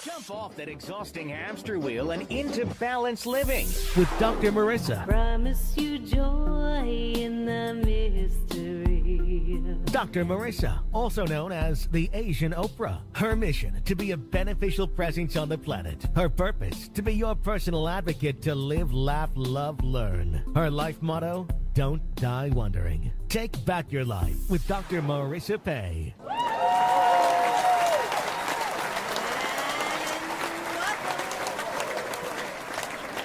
Jump off that exhausting hamster wheel and into balanced living with Dr. Marissa. Promise you joy in the mystery. Dr. Marissa, also known as the Asian Oprah. Her mission, to be a beneficial presence on the planet. Her purpose, to be your personal advocate to live, laugh, love, learn. Her life motto, don't die wondering. Take back your life with Dr. Marissa Pay.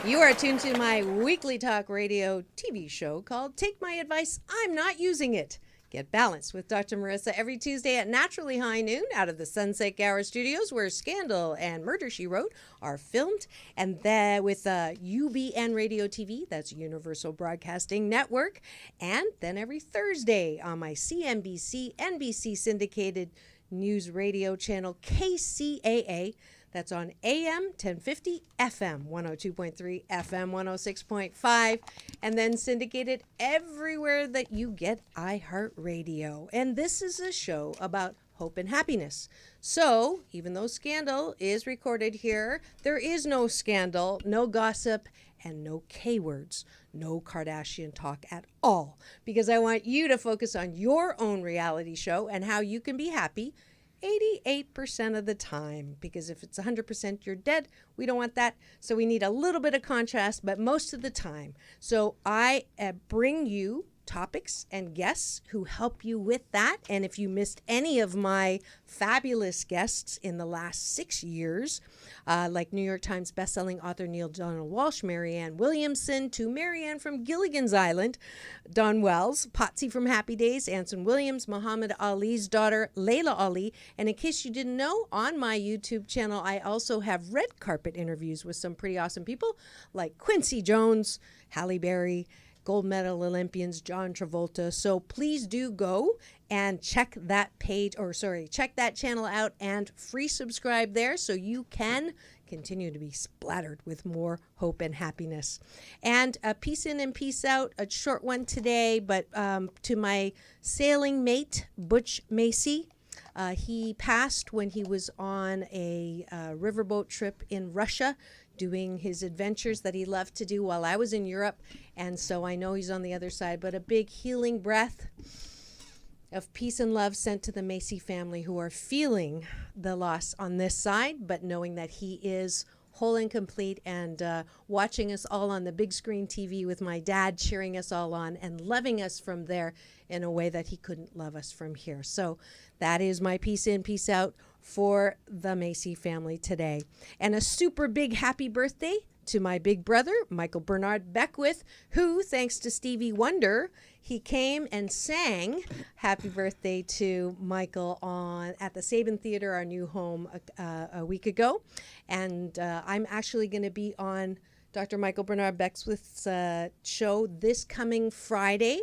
You are tuned to my weekly talk radio TV show called Take My Advice, I'm Not Using It. Get balanced with Dr. Marissa every Tuesday at naturally high noon out of the Sunset Gower Studios, where Scandal and Murder, She Wrote are filmed. And then with UBN Radio TV, that's Universal Broadcasting Network. And then every Thursday on my CNBC, NBC syndicated news radio channel KCAA. That's on AM 1050, FM 102.3, FM 106.5, and then syndicated everywhere that you get iHeartRadio. And this is a show about hope and happiness. So, even though Scandal is recorded here, there is no scandal, no gossip, and no K-words, no Kardashian talk at all. Because I want you to focus on your own reality show and how you can be happy 88% of the time, because if it's 100%, you're dead. We don't want that. So we need a little bit of contrast, but most of the time. So I bring you topics and guests who help you with that. And if you missed any of my fabulous guests in the last 6 years, like New York Times bestselling author Neil Donald Walsh, Marianne Williamson, to Marianne from Gilligan's Island, Dawn Wells, Potsy from Happy Days, Anson Williams, Muhammad Ali's daughter, Layla Ali. And in case you didn't know, on my YouTube channel, I also have red carpet interviews with some pretty awesome people like Quincy Jones, Halle Berry, gold medal Olympians, John Travolta. So please do go and check that check that channel out and free subscribe there so you can continue to be splattered with more hope and happiness. And peace in and peace out, a short one today, but to my sailing mate, Butch Macy. He passed when he was on a riverboat trip in Russia, doing his adventures that he loved to do while I was in Europe. And so I know he's on the other side, but a big healing breath of peace and love sent to the Macy family, who are feeling the loss on this side, but knowing that he is whole and complete, and watching us all on the big screen TV with my dad cheering us all on and loving us from there in a way that he couldn't love us from here. So that is my peace in, peace out for the Macy family today. And a super big happy birthday to my big brother, Michael Bernard Beckwith, who, thanks to Stevie Wonder, he came and sang happy birthday to Michael at the Sabin Theater, our new home, a week ago. And I'm actually going to be on Dr. Michael Bernard Beckwith's show this coming Friday,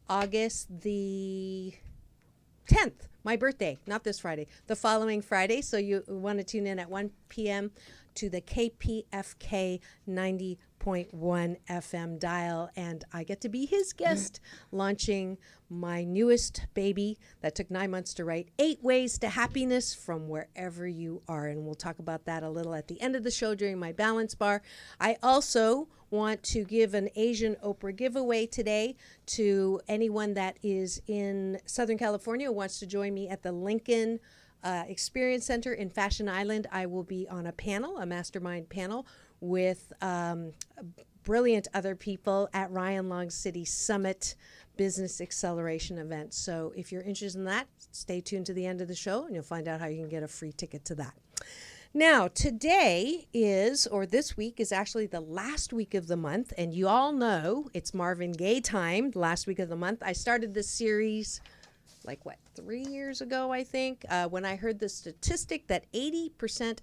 August the 10th, my birthday, not this Friday, the following Friday. So you want to tune in at 1 p.m. to the KPFK 90.1 FM dial, and I get to be his guest, launching my newest baby that took 9 months to write, 8 Ways to Happiness from Wherever You Are. And we'll talk about that a little at the end of the show during my balance bar. I also want to give an Asian Oprah giveaway today to anyone that is in Southern California who wants to join me at the Lincoln Experience Center in Fashion Island. I will be on a panel, a mastermind panel, with brilliant other people at Ryan Long City Summit Business Acceleration event. So if you're interested in that, stay tuned to the end of the show and you'll find out how you can get a free ticket to that. Now, today is, or this week is actually the last week of the month, and you all know it's Marvin Gaye time, last week of the month. I started this series 3 years ago, I think, when I heard the statistic that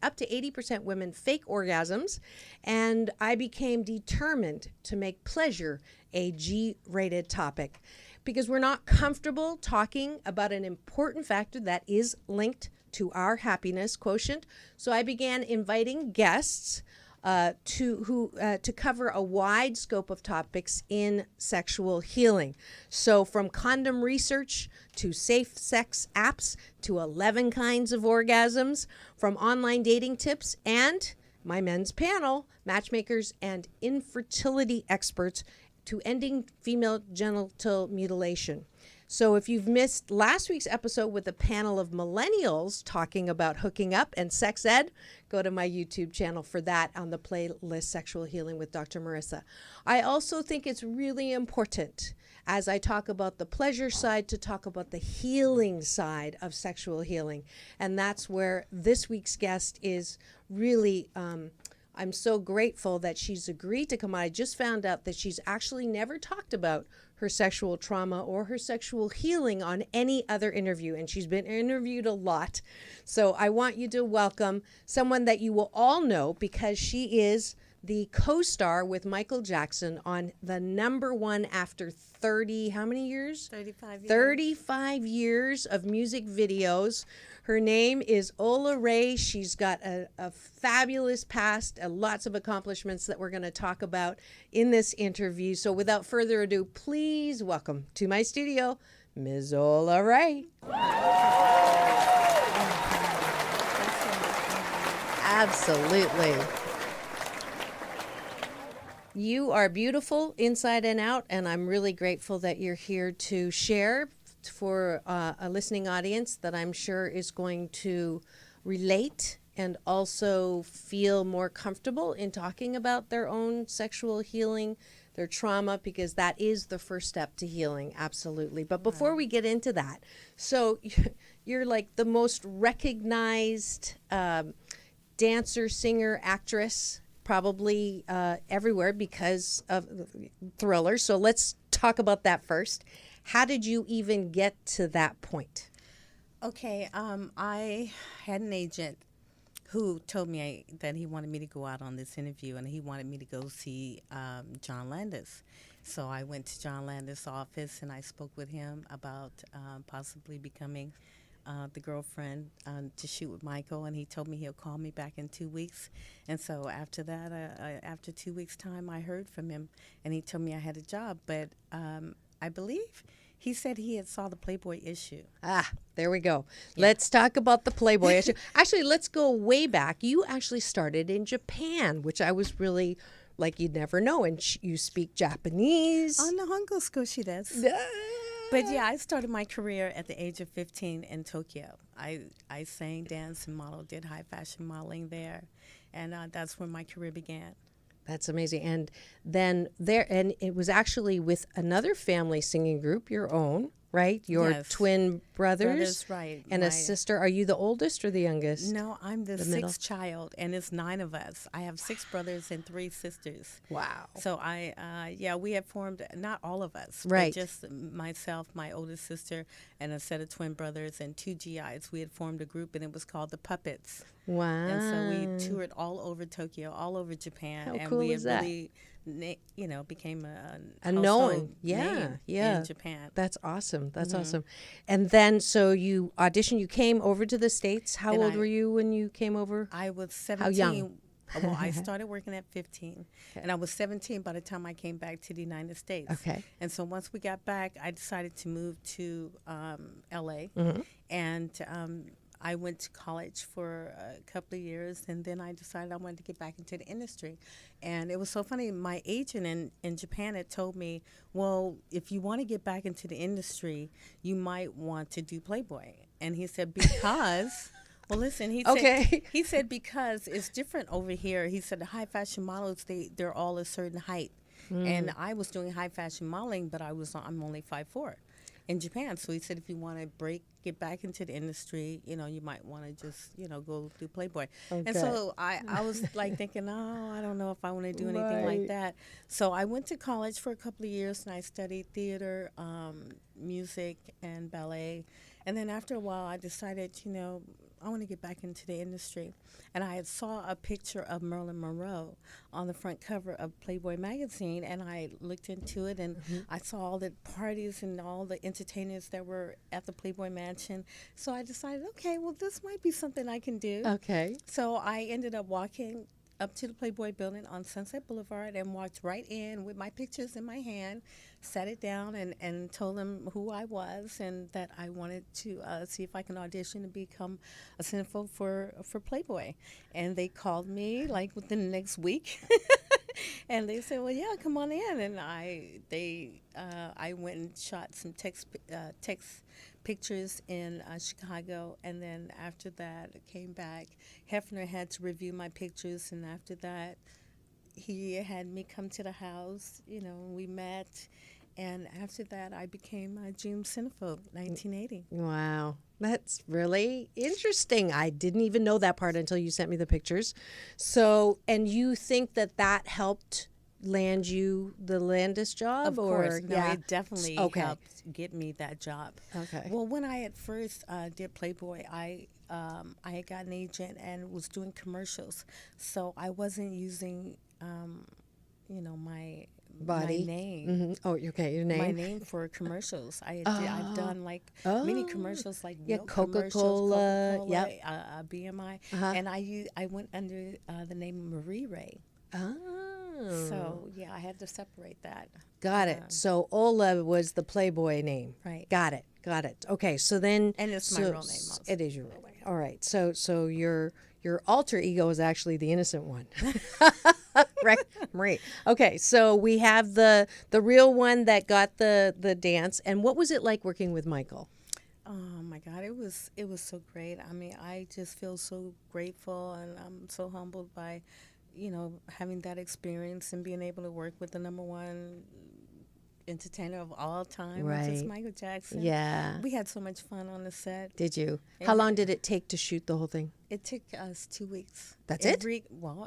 up to 80% women fake orgasms, and I became determined to make pleasure a G-rated topic, because we're not comfortable talking about an important factor that is linked to our happiness quotient. So I began inviting guests to cover a wide scope of topics in sexual healing. So from condom research to safe sex apps to 11 kinds of orgasms, from online dating tips and my men's panel, matchmakers and infertility experts, to ending female genital mutilation. So if you've missed last week's episode with a panel of millennials talking about hooking up and sex ed, go to my YouTube channel for that on the playlist Sexual Healing with Dr. Marissa. I also think it's really important as I talk about the pleasure side to talk about the healing side of sexual healing. And that's where this week's guest is really I'm so grateful that she's agreed to come on. I just found out that she's actually never talked about her sexual trauma or her sexual healing on any other interview, and she's been interviewed a lot. So I want you to welcome someone that you will all know because she is the co-star with Michael Jackson on the #1 after 30, how many years? 35 years. 35 years of music videos. Her name is Ola Ray. She's got a fabulous past, lots of accomplishments that we're going to talk about in this interview. So without further ado, please welcome to my studio, Ms. Ola Ray. Absolutely. You are beautiful inside and out, and I'm really grateful that you're here to share for a listening audience that I'm sure is going to relate and also feel more comfortable in talking about their own sexual healing, their trauma, because that is the first step to healing, absolutely. But before we get into that, so you're like the most recognized dancer, singer, actress probably everywhere because of Thriller. So let's talk about that first. How did you even get to that point? Okay, I had an agent who told me that he wanted me to go out on this interview, and he wanted me to go see John Landis. So I went to John Landis' office, and I spoke with him about possibly becoming the girlfriend to shoot with Michael, and he told me he'll call me back in 2 weeks. And so after that, after 2 weeks' time, I heard from him, and he told me I had a job. But I believe he said he had saw the Playboy issue. Ah, there we go. Yeah. Let's talk about the Playboy issue. Actually, let's go way back. You actually started in Japan, which I was really like, you'd never know. And you speak Japanese. Oh, no, hongo skoshi desu. But yeah, I started my career at the age of 15 in Tokyo. I sang, danced, and modeled, did high fashion modeling there. And that's where my career began. That's amazing. And then and it was actually with another family singing group, your own, right? Your Yes. twin brothers. Brothers, right. And My- a sister. Are you the oldest or the youngest? No, I'm the middle? sixth child, and it's 9 of us. I have 6 brothers and 3 sisters. Wow. So we have formed, not all of us, Right. but just myself, my oldest sister, and a set of twin brothers and 2 GIs. We had formed a group, and it was called the Puppets. Wow. And so we toured all over Tokyo, all over Japan, How and cool we is that? really, became a known, household yeah, name yeah. in Japan. That's awesome. That's awesome. And then, so you auditioned, you came over to the States. How And old I- were you when you came over? I was How 17. young? Well, I started working at 15, and I was 17 by the time I came back to the United States. Okay. And so once we got back, I decided to move to LA, and I went to college for a couple of years, and then I decided I wanted to get back into the industry. And it was so funny. My agent in Japan had told me, well, if you want to get back into the industry, you might want to do Playboy. And he said, because... Well, listen, he said because it's different over here. He said the high fashion models, they're all a certain height. And I was doing high fashion modeling, but I'm only 5'4" in Japan. So he said if you want to get back into the industry, you might want to just, go do Playboy. Okay. And so I was like thinking, oh, I don't know if I want to do anything like that. So I went to college for a couple of years, and I studied theater, music, and ballet. And then after a while, I decided, I want to get back into the industry. And I saw a picture of Marilyn Monroe on the front cover of Playboy magazine, and I looked into it, and I saw all the parties and all the entertainers that were at the Playboy Mansion. So I decided, okay, well, this might be something I can do. Okay. So I ended up walking up to the Playboy building on Sunset Boulevard and walked right in with my pictures in my hand, sat it down and told them who I was and that I wanted to see if I can audition to become a centerfold for Playboy. And they called me like within the next week. And they said, "Well, yeah, come on in." And I went and shot some text pictures in Chicago, and then after that, I came back. Hefner had to review my pictures, and after that, he had me come to the house. You know, we met, and after that, I became June Centerfold, 1980. Wow. That's really interesting. I didn't even know that part until you sent me the pictures. So, and you think that helped land you the Landis job? Of course. No, yeah. it definitely helped get me that job. Okay. Well, when I at first did Playboy, I had got an agent and was doing commercials. So I wasn't using, my Body. my name. Mm-hmm. Oh, okay, your name. My name for commercials. I've done like many commercials, like milk Coca-Cola, commercials, yep. BMI, Uh-huh. and I went under the name Marie Ray. Oh. So yeah, I had to separate that. Got it. So Ola was the Playboy name. Right. Got it. Okay. So then, And it's my real name also. It is your real name. All right. So your alter ego is actually the innocent one. Right, Marie. Okay. So we have the real one that got the dance. And what was it like working with Michael? Oh my God, it was so great. I mean, I just feel so grateful, and I'm so humbled by, having that experience and being able to work with the #1 entertainer of all time, which is Right. Michael Jackson. Yeah. We had so much fun on the set. Did you? How long did it take to shoot the whole thing? It took us 2 weeks. That's it?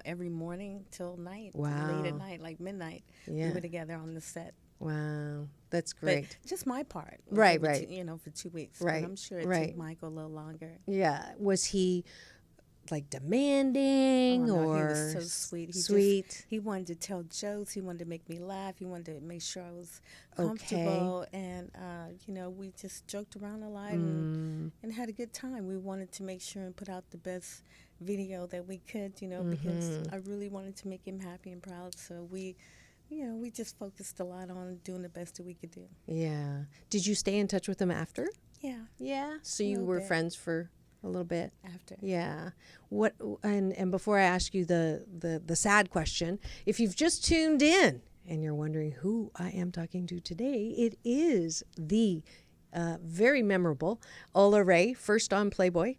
Every morning till night. Wow. Late at night, like midnight. Yeah. We were together on the set. Wow. That's great. But just my part. was Right, over right. for 2 weeks. Right, But I'm sure it right. took Michael a little longer. Yeah. Was he like demanding Oh, no, or he was so sweet. sweet? He wanted to tell jokes. He wanted to make me laugh. He wanted to make sure I was Okay. comfortable. And, we just joked around a lot and had a good time. We wanted to make sure and put out the best video that we could, because I really wanted to make him happy and proud. So we just focused a lot on doing the best that we could do. Yeah. Did you stay in touch with him after? Yeah, Yeah. So A you little were bit. friends for a little bit. after. Yeah. What and before I ask you the sad question, if you've just tuned in and you're wondering who I am talking to today, it is the very memorable Ola Ray, first on Playboy,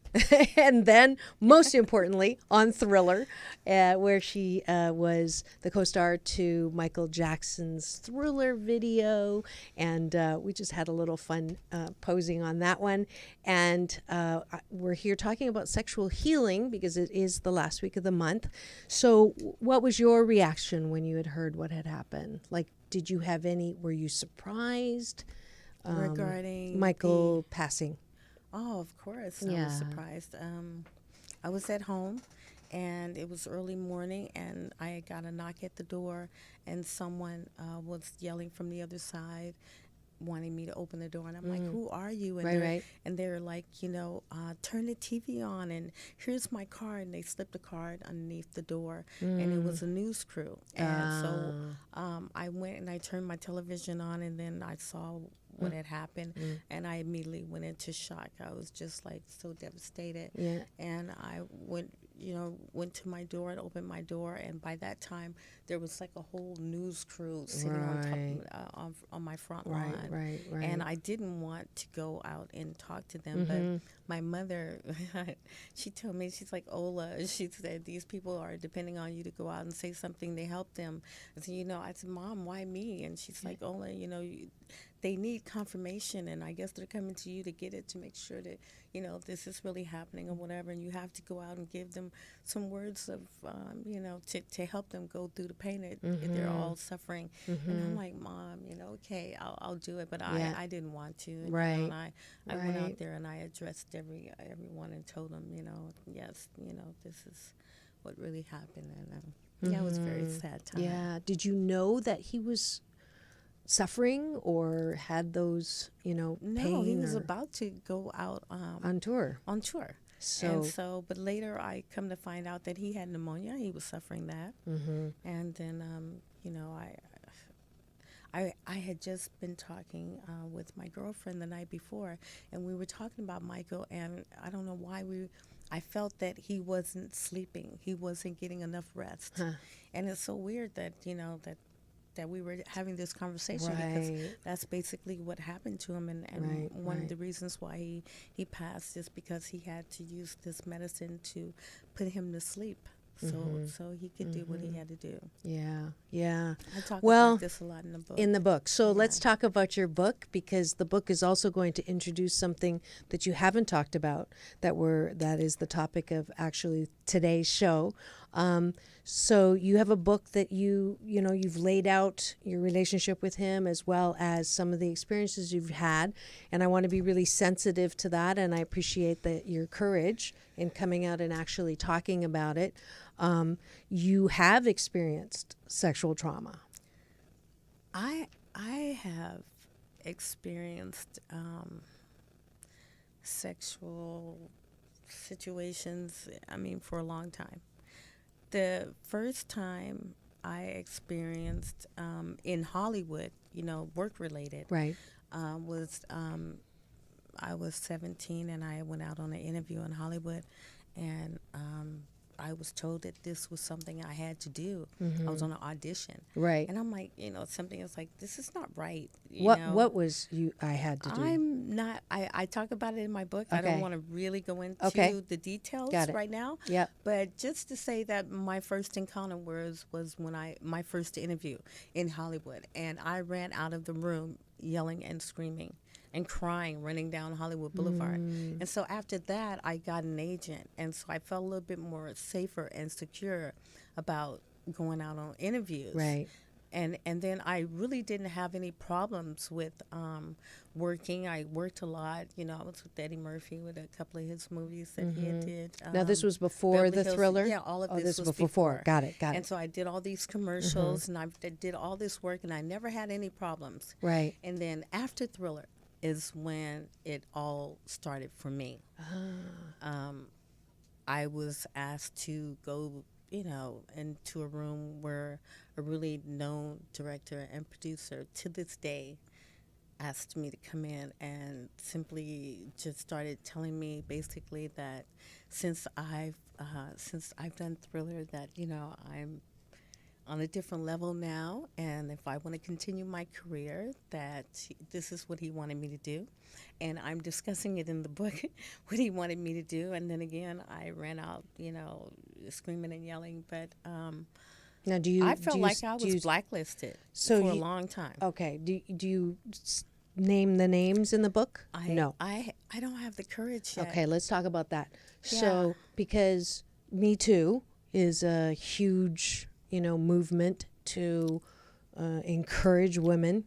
and then most importantly on Thriller, where she was the co-star to Michael Jackson's Thriller video, and we just had a little fun posing on that one. And we're here talking about sexual healing because it is the last week of the month. So what was your reaction when you had heard what had happened? Like, were you surprised? Regarding Michael passing. Oh, of course. I Yeah. was surprised. I was at home, and it was early morning, and I got a knock at the door, and someone was yelling from the other side, wanting me to open the door. And I'm like, who are you? And Right. And they're like, turn the TV on, and here's my card. And they slipped a card underneath the door, and it was a news crew. And so I went and I turned my television on, and then I saw what had happened, and I immediately went into shock. I was just like so devastated. Yeah. And I went to my door and opened my door, and by that time there was like a whole news crew sitting Right. on my front Right, lawn. right. And I didn't want to go out and talk to them, but my mother, she told me, she's like, Ola, she said, these people are depending on you to go out and say something to help them. I said, Mom, why me? And she's like, Ola, they need confirmation, and I guess they're coming to you to get it, to make sure that this is really happening or whatever, and you have to go out and give them some words of to help them go through the pain that they're all suffering. And I'm like, Mom, okay, I'll do it, but Yeah. I didn't want to. Right. And I went Right. out there and I addressed everyone and told them, yes, this is what really happened. And it was a very sad time. Yeah. Did you know that he was suffering or had those, No, pain he was or about to go out on tour? on tour. But later I come to find out that he had pneumonia. He was suffering that. And then, I had just been talking with my girlfriend the night before, and we were talking about Michael, and I don't know why I felt that he wasn't sleeping. He wasn't getting enough rest. And it's so weird that, that we were having this conversation because that's basically what happened to him. And one of the reasons why he passed is because he had to use this medicine to put him to sleep. So he could do what he had to do. Yeah. I talk about this a lot in the book. So let's talk about your book, because the book is also going to introduce something that you haven't talked about that is the topic of actually today's show. So you have a book that you've laid out your relationship with him as well as some of the experiences you've had, and I want to be really sensitive to that, and I appreciate your courage in coming out and actually talking about it. You have experienced sexual trauma. I have experienced sexual situations, for a long time. The first time I experienced in Hollywood, work-related, was I was 17 and I went out on an interview in Hollywood, and I was told that this was something I had to do. I was on an audition. And I'm like, something is like, this is not right. What was I had to do? I talk about it in my book. I don't want to really go into the details right now. But just to say that my first encounter was when my first interview in Hollywood, and I ran out of the room yelling and screaming and crying, running down Hollywood Boulevard. And so after that, I got an agent. And so I felt a little bit more safer and secure about going out on interviews. And then I really didn't have any problems with working. I worked a lot. I was with Eddie Murphy with a couple of his movies that he did. Now, this was before the Thriller? Yeah, all of this was before. Got it. And so I did all these commercials, and I did all this work, and I never had any problems. And then after Thriller is when it all started for me. I was asked to go, into a room where a really known director and producer to this day asked me to come in and simply just started telling me basically that since I've done Thriller, that I'm on a different level now, and if I want to continue my career, that this is what he wanted me to do. And I'm discussing it in the book, what he wanted me to do. And then again, I ran out, screaming and yelling. But now, I felt like I was blacklisted for a long time. Okay. Do you name the names in the book? No. I don't have the courage yet. Okay, let's talk about that. So, because Me Too is a huge movement to encourage women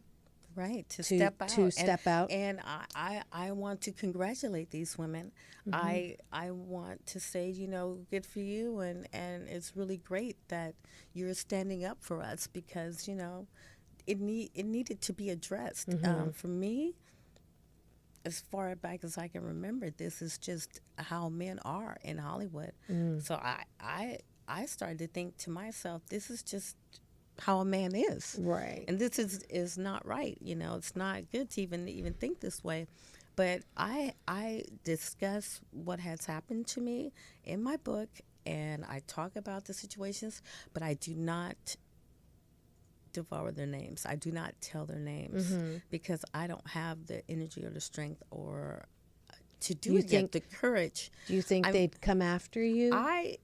to step out. And I want to congratulate these women. I want to say, good for you, and it's really great that you're standing up for us, because it needed to be addressed. For me, as far back as I can remember, this is just how men are in Hollywood. So I started to think to myself, this is just how a man is. And this is not right. It's not good to even think this way. But I discuss what has happened to me in my book, and I talk about the situations, but I do not devour their names. I do not tell their names because I don't have the energy or the strength or to do it yet, the courage. Do you think they'd come after you? I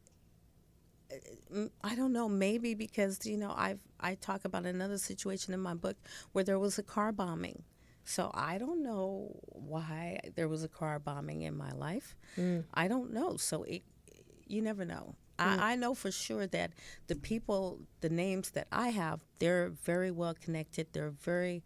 don't know, maybe because, I talk about another situation in my book where there was a car bombing. So I don't know why there was a car bombing in my life. I don't know. So you never know. I know for sure that the names that I have, they're very well connected. They're very,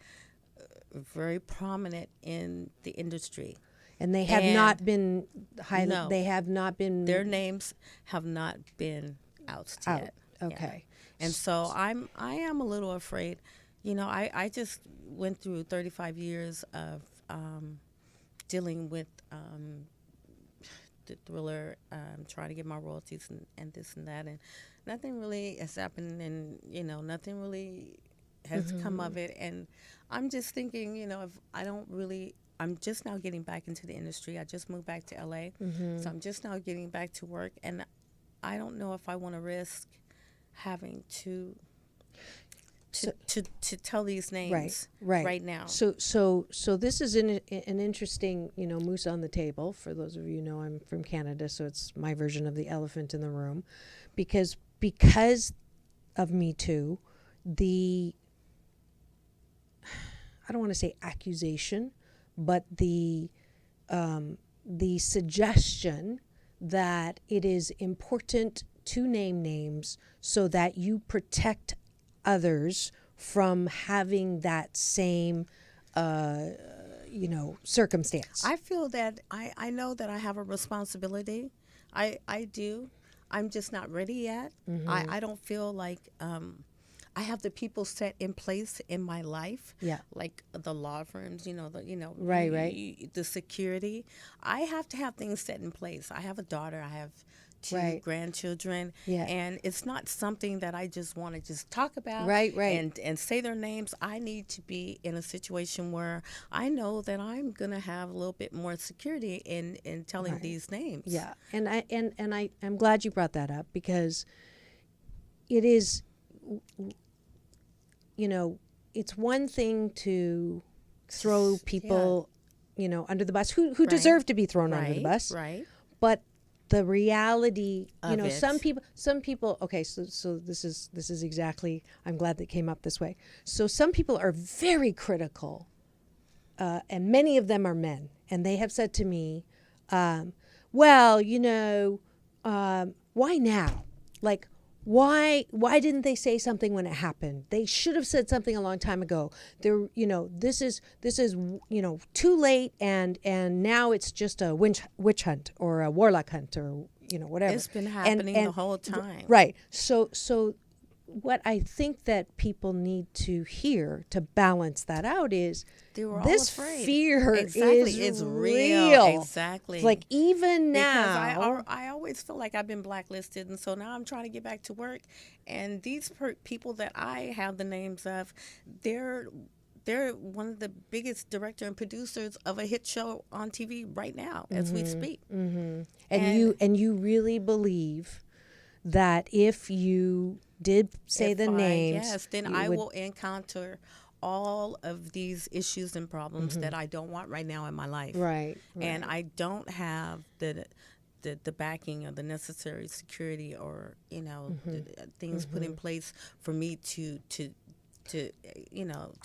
very prominent in the industry. And they have not been No. They have not been. Their names have not been out yet. Okay. And so I am a little afraid. I just went through 35 years of dealing with the Thriller, trying to get my royalties and this and that, and nothing really has happened, and nothing really has come of it. And I'm just thinking, if I don't really, I'm just now getting back into the industry. I just moved back to LA, so I'm just now getting back to work, and I don't know if I want to risk having to tell these names right now. So this is an interesting, moose on the table. For those of you who know, I'm from Canada, so it's my version of the elephant in the room, because of Me Too, I don't want to say accusation, but the suggestion that it is important to name names so that you protect others from having that same, circumstance. I feel that I know that I have a responsibility. I do. I'm just not ready yet. I don't feel like I have the people set in place in my life. Yeah. Like the law firms, the security. I have to have things set in place. I have a daughter. I have two grandchildren. Yeah. And it's not something that I just want to just talk about. Right. And say their names. I need to be in a situation where I know that I'm going to have a little bit more security in telling these names. Yeah. And I'm glad you brought that up, because it is, it's one thing to throw people, under the bus who deserve to be thrown under the bus. Right. But the reality, some people, okay, so this is exactly, I'm glad that it came up this way. So some people are very critical, and many of them are men, and they have said to me, why now? Like, why didn't they say something when it happened? They should have said something a long time ago. This is too late, and now it's just a witch hunt or a warlock hunt or whatever. It's been happening the whole time. Right. So what I think that people need to hear to balance that out is this fear is real. Exactly. Like even now. Because I always feel like I've been blacklisted, and so now I'm trying to get back to work. And these people that I have the names of, they're one of the biggest director and producers of a hit show on TV right now as we speak. Mm-hmm. And you really believe that if you did say the names, then I will encounter all of these issues and problems that I don't want right now in my life. Right. And I don't have the backing or the necessary security or the things put in place for me to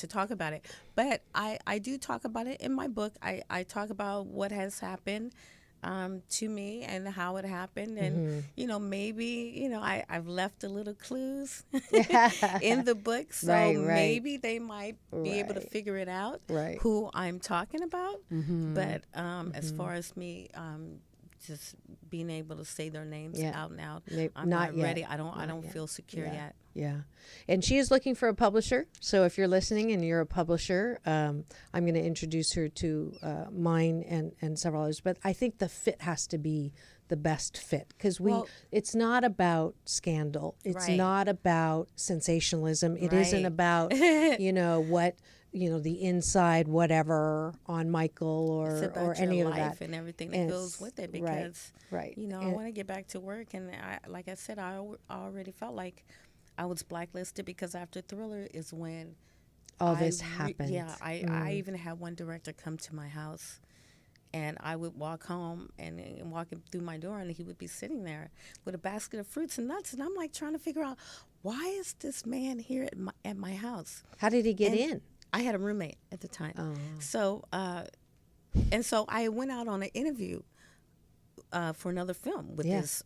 talk about it. But I do talk about it in my book. I talk about what has happened to me and how it happened, and maybe I've left a little clues in the book, so maybe they might be able to figure it out who I'm talking about. But as far as me just being able to say their names out and out, I'm not ready. I don't feel secure yet. Yeah. And she is looking for a publisher. So if you're listening and you're a publisher, I'm going to introduce her to mine and several others. But I think the fit has to be the best fit, because it's not about scandal. It's not about sensationalism. It isn't about, what, the inside whatever on Michael or any of that. And everything that goes with it, because, I want to get back to work. And like I said, I already felt like I was blacklisted, because after Thriller is when all this happened. I even had one director come to my house, and I would walk home and walking through my door, and he would be sitting there with a basket of fruits and nuts, and I'm like trying to figure out, why is this man here at my house? How did he get in? I had a roommate at the time. Oh. So so I went out on an interview for another film with this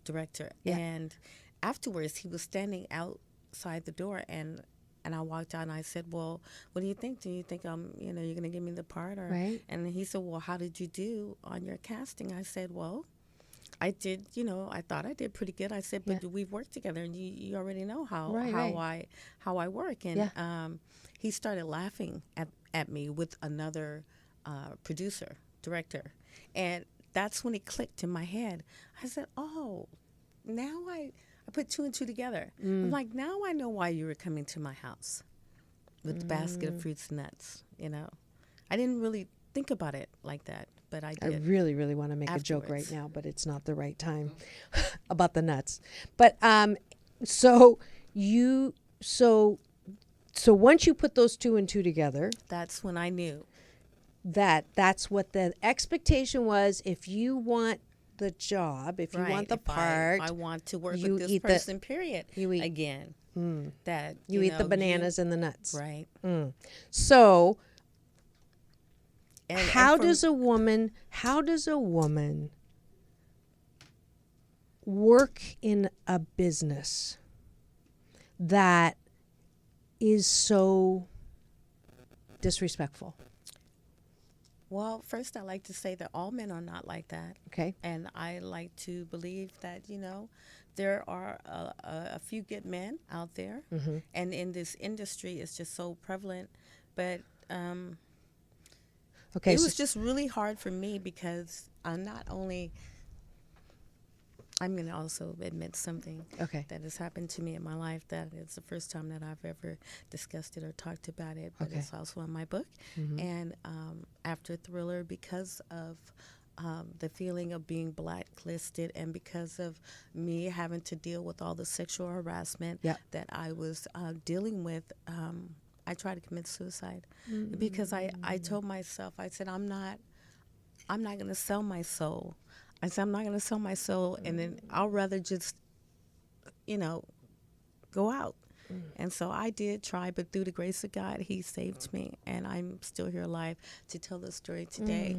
director, and afterwards, he was standing outside the door, and I walked out and I said, "Well, what do you think? Do you think you're going to give me the part?" And he said, "Well, how did you do on your casting?" I said, "Well, I did. I thought I did pretty good." I said, "But we've worked together, and you already know how I work." And he started laughing at me with another director, and that's when it clicked in my head. I said, oh, now I put two and two together. I'm like, now I know why you were coming to my house with the basket of fruits and nuts. You know, I didn't really think about it like that, but I I did. really, really want to make a joke right Afterwards. now, but it's not the right time about the nuts. But so once you put those two and two together, That's when I knew. that's what the expectation was. If you want the job, if you Right. want the If part, I want to work you with this eat the- person, period. you eat- again. That you eat the know, bananas and the nuts. Right. So And how from- does a woman work in a business that is so disrespectful? Well, first, I like to say that all men are not like that. Okay. And I like to believe that, there are a few good men out there. And in this industry, it's just so prevalent. But Okay. it So was just really hard for me because I'm going to also admit something Okay. that has happened to me in my life that it's the first time that I've ever discussed it or talked about it, but Okay. it's also in my book. And after Thriller, because of the feeling of being blacklisted and because of me having to deal with all the sexual harassment Yep. that I was dealing with, I tried to commit suicide because I told myself, I said, I'm not going to sell my soul. I said, I'm not going to sell my soul, and then I'll rather just, go out. And so I did try, but through the grace of God, He saved me, and I'm still here alive to tell the story today.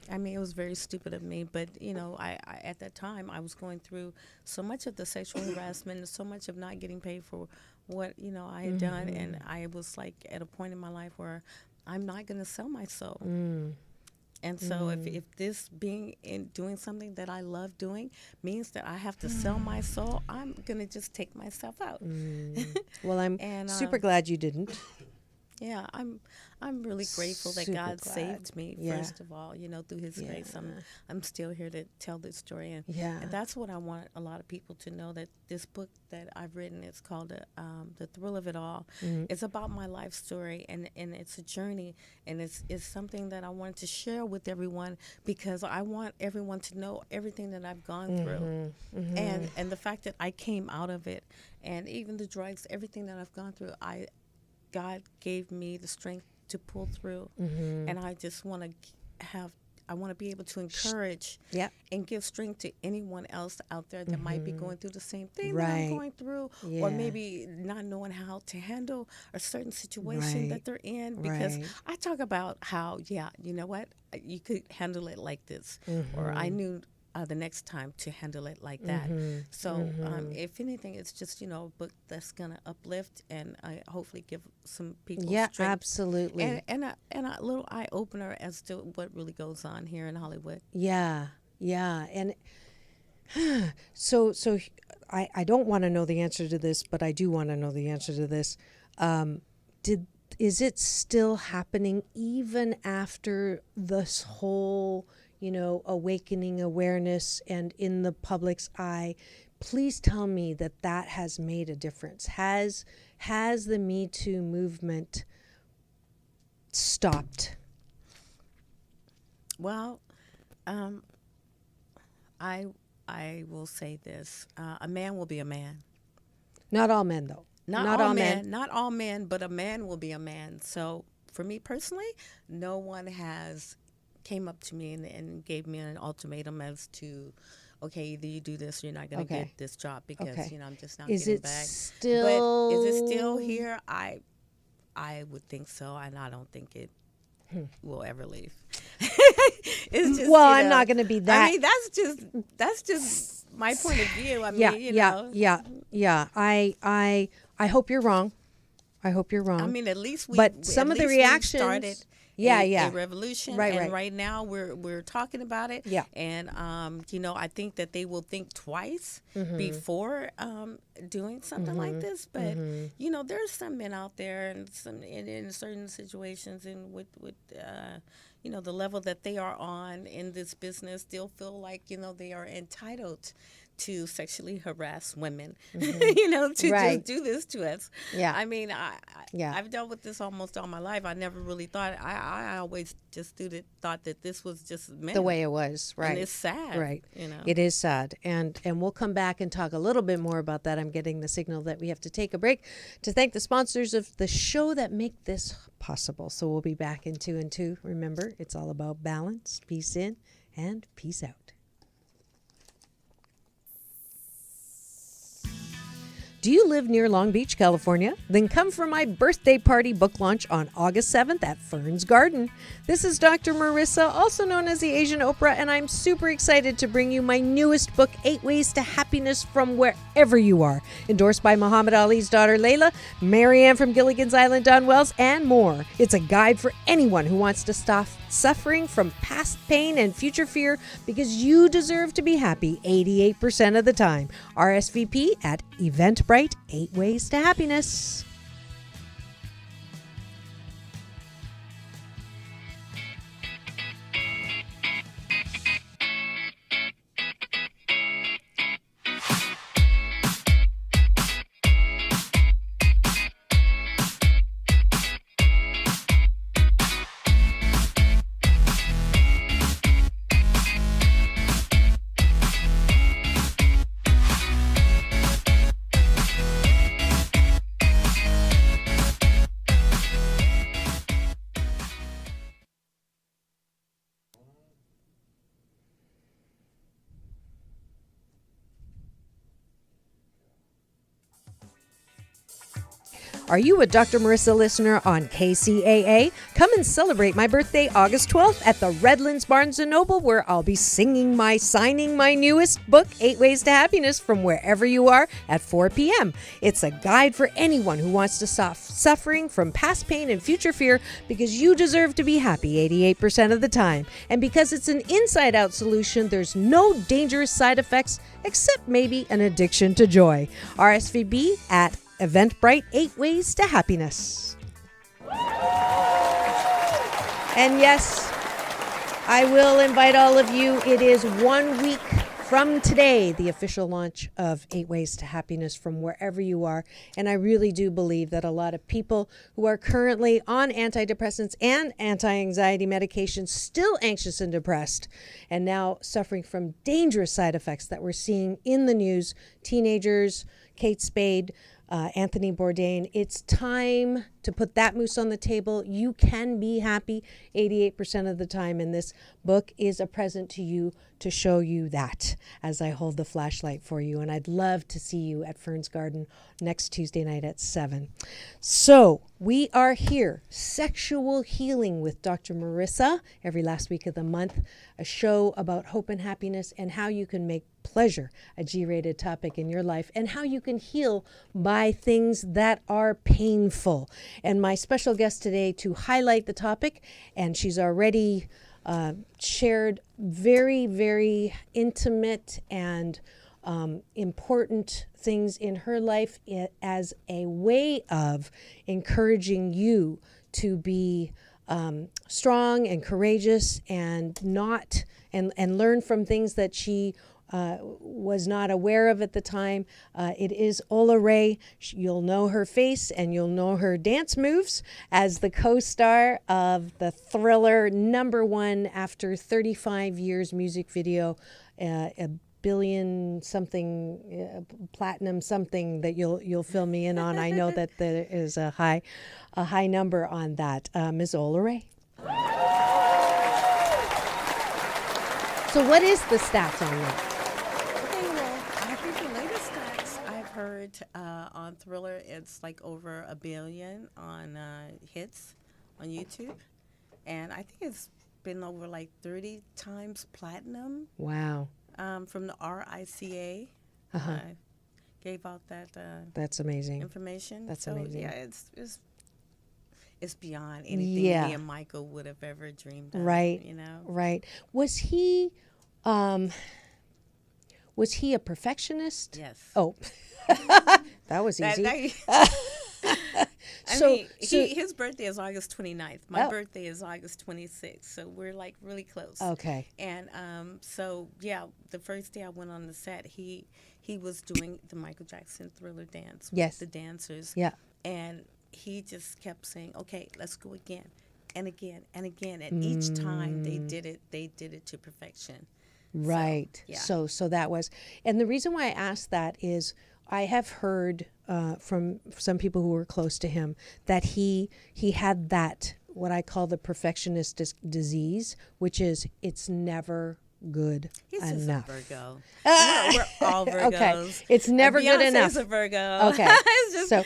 I mean, it was very stupid of me, but, I at that time, I was going through so much of the sexual harassment and so much of not getting paid for what, I had done, and I was, like, at a point in my life where I'm not going to sell my soul. And so if this being in doing something that I love doing means that I have to sell my soul, I'm going to just take myself out. well, I'm And, super glad you didn't. Yeah, I'm really grateful that Super God glad. saved me, Yeah. first of all, through His grace. I'm still here to tell this story. And, Yeah. and that's what I want a lot of people to know, that this book that I've written, it's called The Thrill of It All. It's about my life story, and it's a journey, and it's something that I wanted to share with everyone because I want everyone to know everything that I've gone through. And the fact that I came out of it, and even the drugs, everything that I've gone through, God gave me the strength to pull through, and I just want to be able to encourage Yep. and give strength to anyone else out there that might be going through the same thing that Right. I'm going through, Yeah. or maybe not knowing how to handle a certain situation Right. that they're in. Because Right. I talk about how, you know what, you could handle it like this, or I knew the next time to handle it like that. So if anything, it's just, a book that's going to uplift and hopefully give some people Yeah, strength. absolutely. And a little eye opener as to what really goes on here in Hollywood. Yeah, and so I don't want to know the answer to this, but I do want to know the answer to this. Is it still happening even after this whole, awakening awareness and in the public's eye? Please tell me that has made a difference. Has the Me Too movement stopped? Well, I will say this: a man will be a man. Not all men, though. Not all men. Not all men, but a man will be a man. So for me personally, no one has came up to me and gave me an ultimatum as to, okay, either you do this or you're not going to Okay. get this job because Okay. I'm just not Is getting it back. still? But is it still here? I would think so, and I don't think it will ever leave. It's just, Well, I'm not going to be that. I mean, that's just my point of view. I mean, Yeah. I hope you're wrong. I hope you're wrong. I mean, at least we. But some at of the least we reactions. started a revolution, Right, and right. right now we're talking about it. Yeah. And I think that they will think twice before doing something like this. But there's some men out there, and some in certain situations, and with the level that they are on in this business, still feel like, they are entitled to sexually harass women, to Right. just do this to us. Yeah. I mean, Yeah. I've dealt with this almost all my life. I never really thought, I always just thought that this was just men. The way it was, right? And it's sad. Right. You know. It is sad. And we'll come back and talk a little bit more about that. I'm getting the signal that we have to take a break to thank the sponsors of the show that make this possible. So we'll be back in 2 and 2. Remember, it's all about balance, peace in, and peace out. Do you live near Long Beach, California? Then come for my birthday party book launch on August 7th at Fern's Garden. This is Dr. Marissa, also known as the Asian Oprah, and I'm super excited to bring you my newest book, 8 Ways to Happiness from Wherever You Are, endorsed by Muhammad Ali's daughter Layla, Marianne from Gilligan's Island, Don Wells, and more. It's a guide for anyone who wants to stop suffering from past pain and future fear, because you deserve to be happy 88% of the time. RSVP at Eventbrite, 8 Ways to Happiness. Are you a Dr. Marissa listener on KCAA? Come and celebrate my birthday August 12th at the Redlands Barnes & Noble, where I'll be signing my newest book, 8 Ways to Happiness from Wherever You Are, at 4 p.m. It's a guide for anyone who wants to stop suffering from past pain and future fear, because you deserve to be happy 88% of the time. And because it's an inside-out solution, there's no dangerous side effects except maybe an addiction to joy. RSVP at Eventbrite, 8 Ways to Happiness. And yes, I will invite all of you. It is 1 week from today, the official launch of 8 Ways to Happiness from Wherever You Are. And I really do believe that a lot of people who are currently on antidepressants and anti-anxiety medications, still anxious and depressed, and now suffering from dangerous side effects that we're seeing in the news, teenagers, Kate Spade, Anthony Bourdain. It's time to put that moose on the table. You can be happy 88% of the time, and this book is a present to you to show you that, as I hold the flashlight for you. And I'd love to see you at Fern's Garden next Tuesday night at 7. So we are here, Sexual Healing with Dr. Marissa, every last week of the month, a show about hope and happiness and how you can make pleasure a G-rated topic in your life, and how you can heal by things that are painful. And my special guest today to highlight the topic, and she's already shared very, very intimate and important things in her life as a way of encouraging you to be strong and courageous and not and learn from things that she was not aware of at the time. It is Ola Ray. You'll know her face and you'll know her dance moves as the co-star of the Thriller #1 after 35 years music video, a billion something, platinum something that you'll fill me in on. I know that there is a high number on that. Ms. Ola Ray. So what is the stats on that? I think the latest stats I've heard on Thriller, it's like over 1 billion on hits on YouTube. And I think it's been over like 30 times platinum. Wow. From the RICA. Gave out that That's amazing. information. That's so, amazing. Yeah, it's beyond anything me and Michael would have ever dreamed of. Right. You know? Right. Was he a perfectionist? Yes. Oh, that was easy. I mean, his birthday is August 29th. My birthday is August 26th. So we're like really close. Okay. And so, yeah, the first day I went on the set, he was doing the Michael Jackson Thriller dance with the dancers. Yeah. And he just kept saying, okay, let's go again and again and again. And each time they did it to perfection. Right. So, yeah. So that was, and the reason why I asked that is I have heard from some people who were close to him that he had that, what I call the perfectionist disease, which is it's never good He's enough. Just a Virgo. We're all Virgos. Okay. It's never good enough. Beyonce's a Virgo. Okay. It's just, so,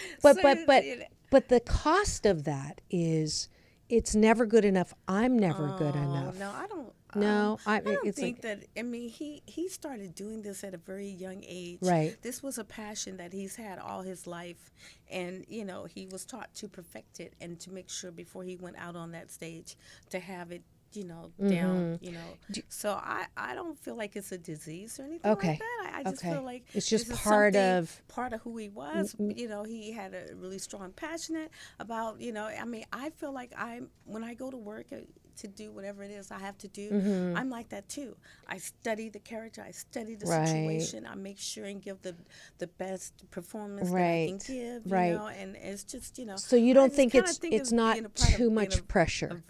but the cost of that is it's never good enough. I'm never good enough. No, I don't. No, I don't think that. I mean, he started doing this at a very young age. Right. This was a passion that he's had all his life, and he was taught to perfect it and to make sure before he went out on that stage to have it, down. So I don't feel like it's a disease or anything like that. I just feel like it's just this is part of who he was. He had a really strong passion about. I mean, I feel like when I go to work to do whatever it is I have to do, I'm like that too. I study the character, I study the situation, I make sure and give the best performance that I can give, and it's just, So you don't think it's not too much pressure.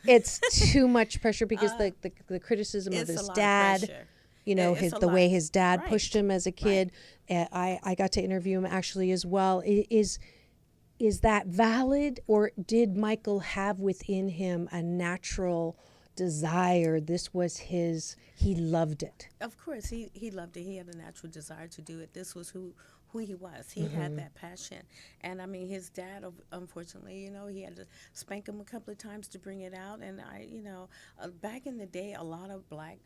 It's too much pressure because the criticism of his dad, the way his dad pushed him as a kid. I got to interview him actually as well. Is that valid, or did Michael have within him a natural desire? This was he loved it. Of course, he loved it. He had a natural desire to do it. This was who he was. He had that passion. And I mean, his dad, unfortunately, he had to spank him a couple of times to bring it out. And back in the day, a lot of black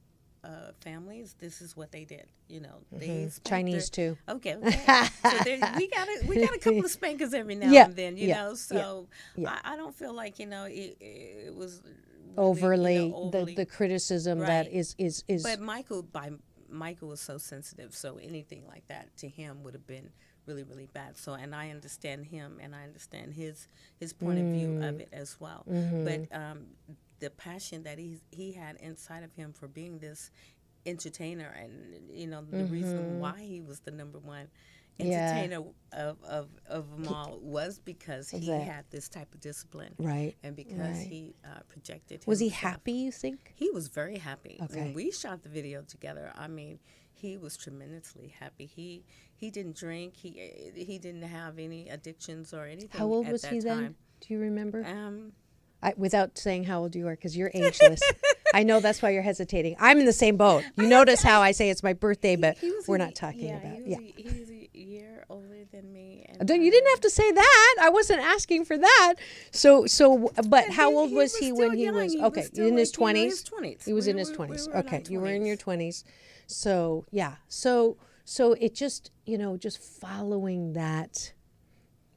families, this is what they did. They Chinese too. Okay. So we got a couple of spankers every now and then. So I don't feel like it was really, overly the criticism that is. But Michael was so sensitive, so anything like that to him would have been really, really bad. So, and I understand him, and I understand his point of view of it as well. But the passion that he had inside of him for being this entertainer, and the reason why he was the number one entertainer of them all was because he had this type of discipline, right? And because he projected himself. Was he happy, you think? He was very happy. Okay. When we shot the video together, I mean, he was tremendously happy. He didn't drink. He didn't have any addictions or anything. How old at was that he time. then? Do you remember? Without saying how old you are, because you're ageless. I know that's why you're hesitating. I'm in the same boat. You notice how I say it's my birthday, but we're not talking about it. He was a year older than me. And you didn't have to say that. I wasn't asking for that. But how old was he when he was? Okay, in his 20s. He was in his 20s. Okay, you were in your 20s. So yeah. So it just just following that,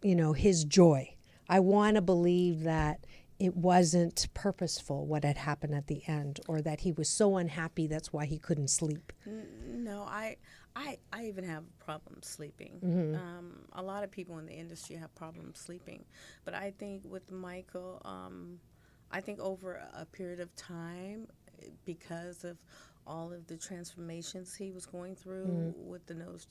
his joy. I want to believe that it wasn't purposeful what had happened at the end, or that he was so unhappy that's why he couldn't sleep. No, I even have problems sleeping. A lot of people in the industry have problems sleeping, but I think with Michael, I think over a period of time, because of all of the transformations he was going through with the nose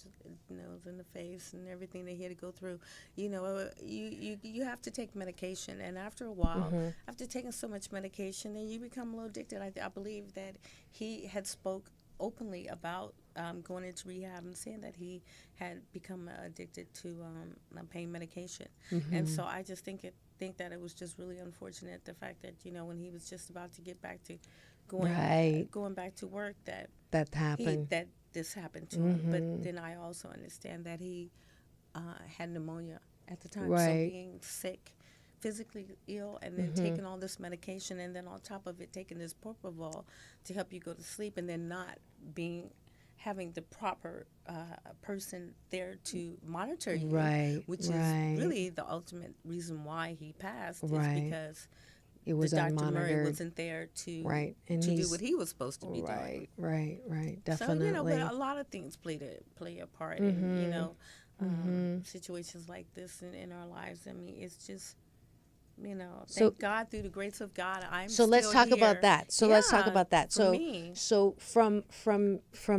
in the face and everything that he had to go through, you have to take medication, and after a while, after taking so much medication, then you become a little addicted. I believe that he had spoke openly about going into rehab and saying that he had become addicted to pain medication, and so I just think that it was just really unfortunate, the fact that when he was just about to get back to going back to work, that happened. That this happened to him. But then I also understand that he had pneumonia at the time, so being sick, physically ill, and then taking all this medication, and then on top of it taking this propofol to help you go to sleep, and then not having the proper person there to monitor you, which is really the ultimate reason why he passed, is because it was Dr. unmonitored. Murray wasn't there to do what he was supposed to be doing. Right, definitely. So, but a lot of things play a part, and situations like this in our lives. I mean, it's just, So- thank God, through the grace of God, I'm So let's still talk about here. that. So let's talk Yeah, about that. for So me. so from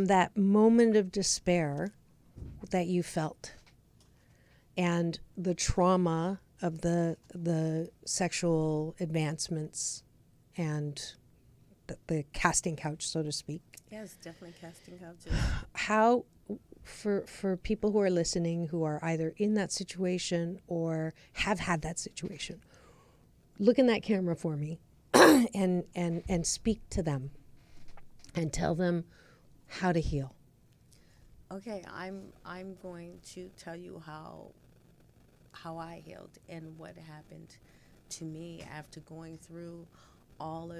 that moment of despair that you felt, and the trauma of the sexual advancements, and the casting couch, so to speak. Yes, definitely casting couches. How, for people who are listening who are either in that situation or have had that situation, look in that camera for me and speak to them and tell them how to heal. Okay, I'm going to tell you how I healed and what happened to me after going through all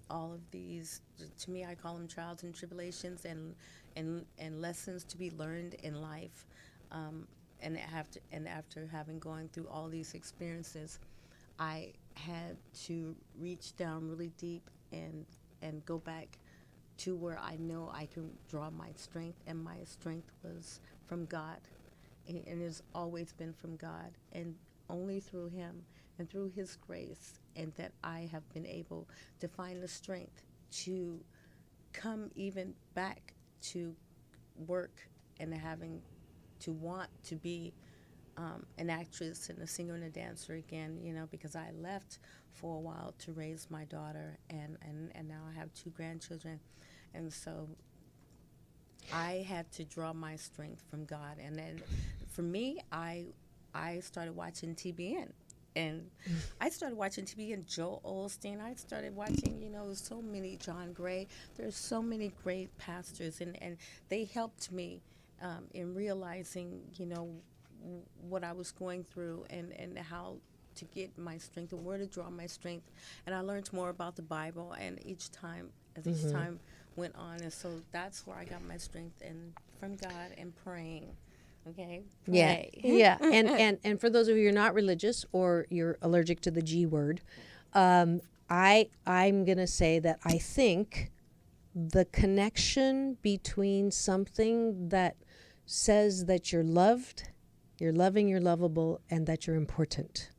of these. To me, I call them trials and tribulations and lessons to be learned in life. And after having gone through all these experiences, I had to reach down really deep and go back to where I know I can draw my strength, and my strength was from God, and has always been from God, and only through Him and through His grace, and that I have been able to find the strength to come even back to work and having to want to be an actress and a singer and a dancer again, because I left for a while to raise my daughter, and now I have 2 grandchildren. And so I had to draw my strength from God. And then for me, I started watching TBN. And I started watching TBN, Joel Osteen. I started watching, so many, John Gray. There's so many great pastors, and they helped me in realizing, what I was going through and how to get my strength and where to draw my strength. And I learned more about the Bible, and each time went on, and so that's where I got my strength, and from God, and praying. Okay. Pray. Yeah. And for those of you who are not religious or you're allergic to the G word, I'm gonna say that I think the connection between something that says that you're loved, you're loving, you're lovable, and that you're important,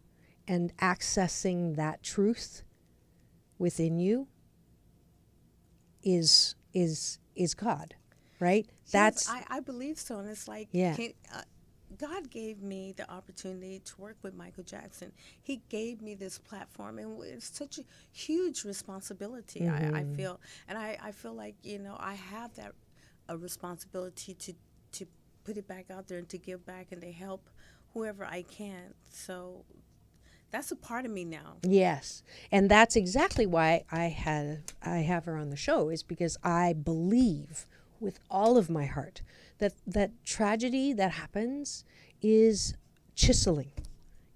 and accessing that truth within you is God, right? Yes, I believe so, and it's like, Yeah. God gave me the opportunity to work with Michael Jackson. He gave me this platform, and it's such a huge responsibility. I feel, and I feel like I have that a responsibility to put it back out there and to give back and to help whoever I can. So that's a part of me now. Yes. And that's exactly why I have her on the show, is because I believe with all of my heart that tragedy that happens is chiseling.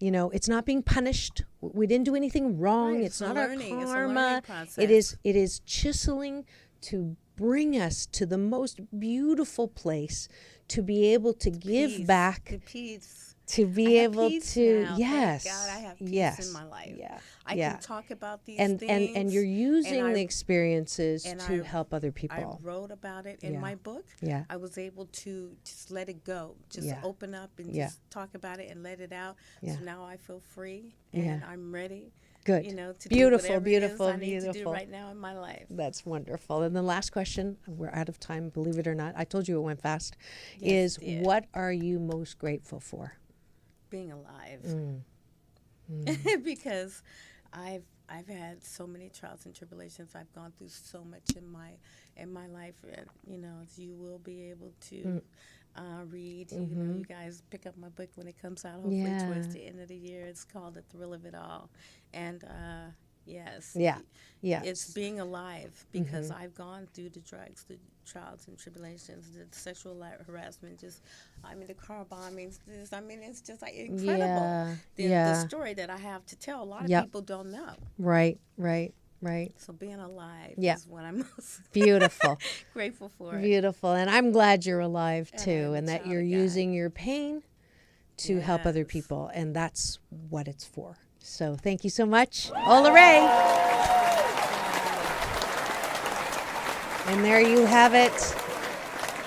It's not being punished. We didn't do anything wrong. Right, It's it's not a our learning. It's a karma. learning process. It is chiseling to bring us to the most beautiful place, to be able to give Peace, back, the peace. to be I have able peace to now. yes, Thank God I have peace yes, in my life. yeah, I yeah. can talk about these and things. you're using and the I- experiences and to I- help other I people. wrote about it in Yeah. my book. Yeah. I was able to just let it go, just Yeah. open up and Yeah. just talk about it and let it out. Yeah. So now I feel free and Yeah. I'm ready. Good. To Beautiful, do whatever beautiful, it is I need to do beautiful. right now in my life. That's wonderful. And the last question, we're out of time, believe it or not. I told you it went fast. Yes, is it did. what are you most grateful for? Being alive. Mm. Because I've had so many trials and tribulations. I've gone through so much in my life, and as you will be able to read. You guys pick up my book when it comes out. Hopefully Yeah. towards the end of the year. It's called The Thrill of It All, and yes, Yeah. Yeah. it's being alive, because I've gone through the drugs, the trials and tribulations, the sexual harassment, the car bombings. It's just like incredible. Yeah. The Yeah. story that I have to tell. A lot of Yep. people don't know. Right. So being alive Yeah. is what I'm most Beautiful. grateful for. Beautiful. And I'm glad you're alive And too, I'm a and that child you're of God. using your pain to help other Yes. people. And that's what it's for. So thank you so much, Ola Ray. And there you have it.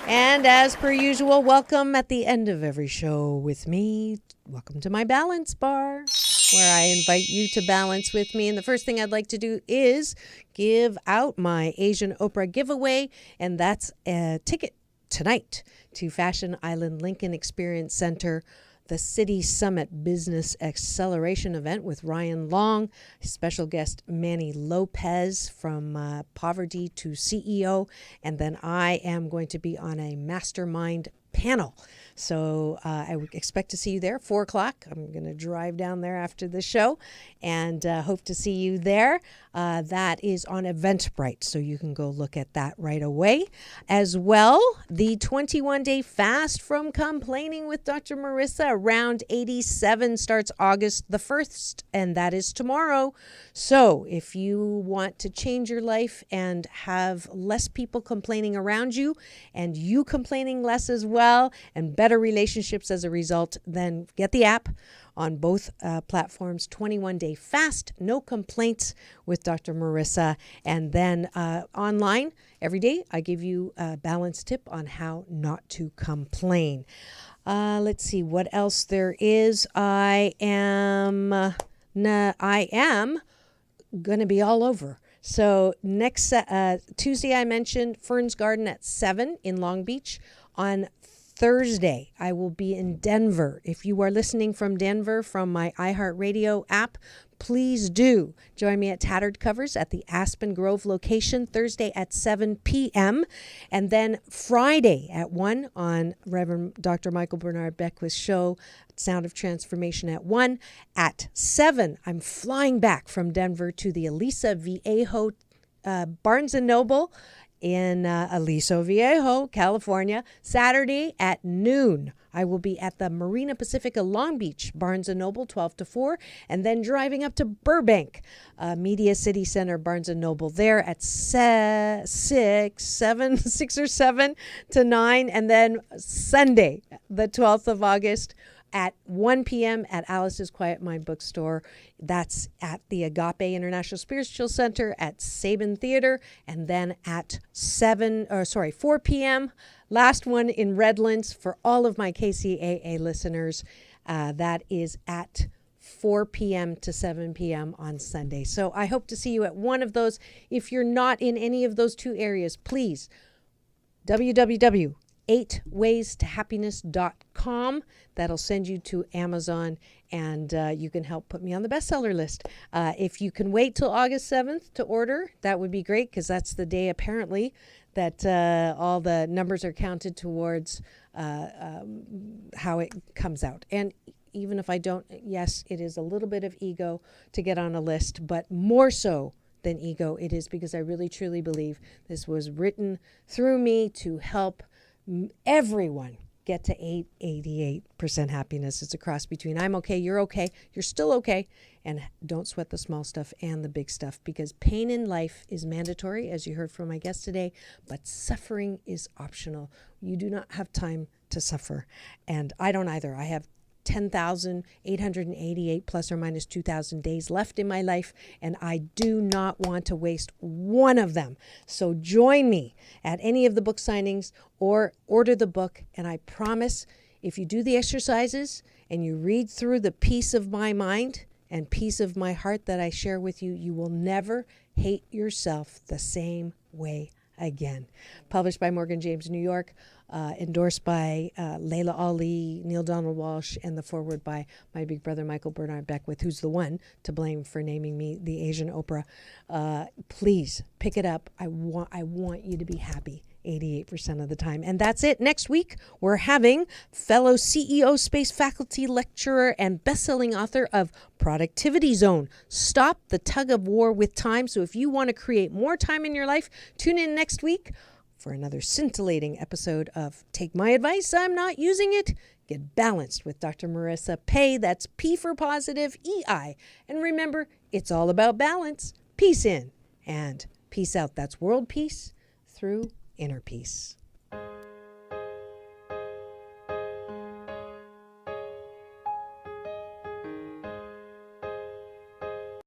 And as per usual, welcome at the end of every show with me. Welcome to my balance bar, where I invite you to balance with me. And the first thing I'd like to do is give out my Asian Oprah giveaway, and that's a ticket tonight to Fashion Island Lincoln Experience Center, the City Summit Business Acceleration event with Ryan Long, special guest Manny Lopez from Poverty to CEO, and then I am going to be on a mastermind panel. So I would expect to see you there, 4 o'clock. I'm going to drive down there after the show and hope to see you there. That is on Eventbrite, so you can go look at that right away. As well, the 21-day fast from complaining with Dr. Marissa, round 87, starts August the 1st, and that is tomorrow. So if you want to change your life and have less people complaining around you and you complaining less as well and better relationships as a result, then get the app on both platforms. 21-day fast, no complaints with Dr. Marissa. And then online every day, I give you a balanced tip on how not to complain. Let's see what else there is. I am going to be all over. So next Tuesday, I mentioned Fern's Garden at 7 in Long Beach. On Thursday, I will be in Denver. If you are listening from Denver from my iHeartRadio app, please do join me at Tattered Covers at the Aspen Grove location Thursday at 7 p.m. And then Friday at 1 on Reverend Dr. Michael Bernard Beckwith's show, Sound of Transformation at 1. At 7, I'm flying back from Denver to the Aliso Viejo Barnes & Noble in Aliso Viejo, California. Saturday at noon, I will be at the Marina Pacifica Long Beach Barnes & Noble, 12 to 4, and then driving up to Burbank, Media City Center Barnes & Noble there at 6 or 7 to 9, and then Sunday, the 12th of August, at 1 p.m. at Alice's Quiet Mind Bookstore. That's at the Agape International Spiritual Center at Sabin Theater. And then at 4 p.m., last one in Redlands for all of my KCAA listeners. That is at 4 p.m. to 7 p.m. on Sunday. So I hope to see you at one of those. If you're not in any of those two areas, please, www.8waystohappiness.com. That'll send you to Amazon, and you can help put me on the bestseller list. If you can wait till August 7th to order, that would be great, because that's the day apparently that all the numbers are counted towards how it comes out. And even if I don't, yes, it is a little bit of ego to get on a list, but more so than ego, it is because I really truly believe this was written through me to help everyone get to 88% happiness. It's a cross between I'm okay, you're still okay, and don't sweat the small stuff and the big stuff, because pain in life is mandatory, as you heard from my guest today, but suffering is optional. You do not have time to suffer, and I don't either. I have 10,888 plus or minus 2,000 days left in my life, and I do not want to waste one of them. So join me at any of the book signings or order the book, and I promise if you do the exercises and you read through the Peace of My Mind and Peace of My Heart that I share with you, you will never hate yourself the same way again. Published by Morgan James, New York. Endorsed by Layla Ali, Neil Donald Walsh, and the foreword by my big brother Michael Bernard Beckwith, who's the one to blame for naming me the Asian Oprah. Please pick it up. I want you to be happy 88% of the time. And that's it. Next week, we're having fellow CEO Space faculty lecturer and best-selling author of Productivity Zone, Stop the Tug of War with Time. So if you want to create more time in your life, tune in next week for another scintillating episode of Take My Advice, I'm Not Using It. Get balanced with Dr. Marissa Pay. That's P for positive, EI. And remember, it's all about balance. Peace in and peace out. That's world peace through inner peace.